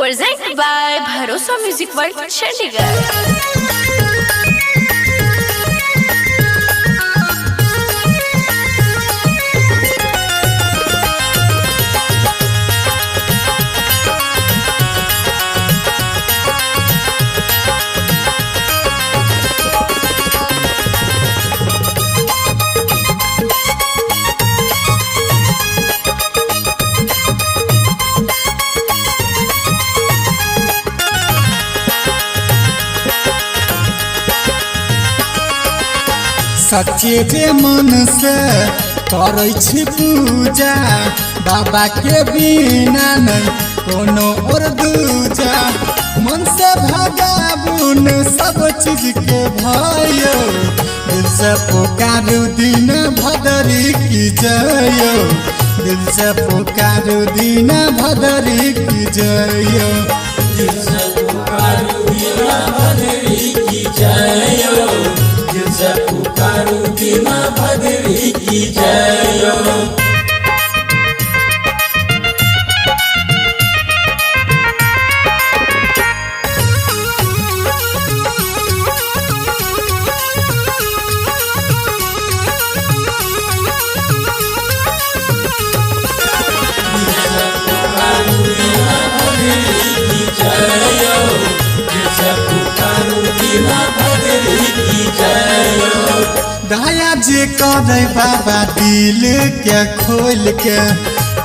Presented by Bharosa Music World, Chandigarh. सच्चे जे मन से करै छी पूजा बाबा के बिना नहीं कोनो और दूजा। मन से भगाबुन सब चीज के भयो, दिल से पुकारू दिन भदरी की जयो, दिल से पुकारू दिन भदरी की जयो, दिल से पुकारू दिन भदरी की जयो, दिल से पुकारू दिन भदरी की जयो। दया जे करे बाबा दिल के खोल के,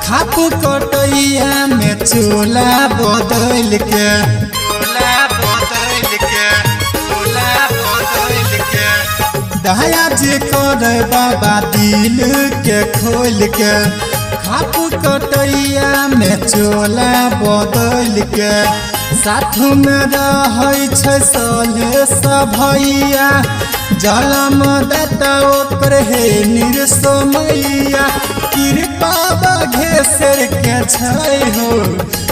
खापू कटैया में चोला बदल के, दया जे करे बाबा दिल के खोल के, खापू कटैया में चोला बदल के। साथ में रहै छै सले सभैया, जलम दत्ता ओकर हे निरसमैया। कृपा बघेसर के छै हो,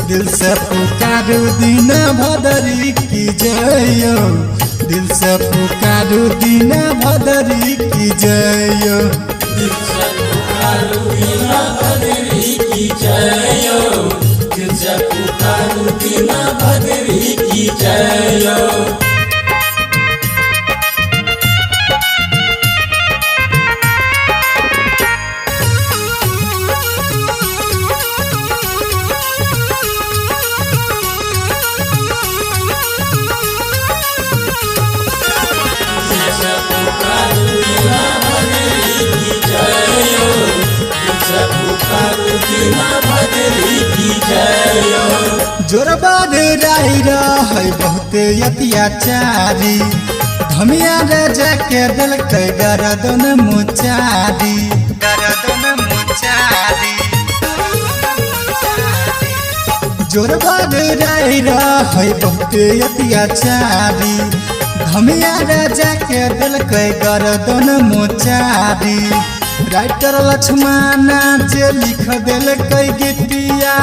दिल से पुकारू दिन भदरी की जयो, दिल से पुकारू दिन भदरी की जयो, दिल से पुकारू दिन भदरी की जयो, दिल से पुकारू दिन भदरी की जयो। जोरबाद राई रहे बहुते अत्याचारी, धमिया राजा के दिल के गरदन मुचारी, जोरबाद राई रहे बहुते अत्याचारी, धमिया राजा के दिल के गरदन मुचारी। राइटर लक्ष्मणा जे लिख दिल कई गीतिया,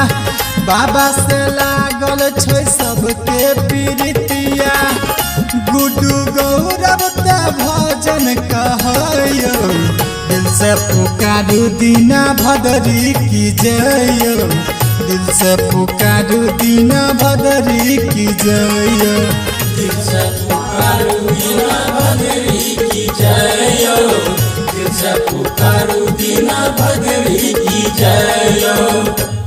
बाबा से लागल छै सबके प्रीतिया। गुड्डू गौरव त भजन कहयो, दिल से पुकारू दिन भदरी की जयो, दिल से पुकारू दिन भदरी की जयो, दिल से पुकारू दिन भदरी की जयो, दिल से पुकारू दिन भदरी की जयो।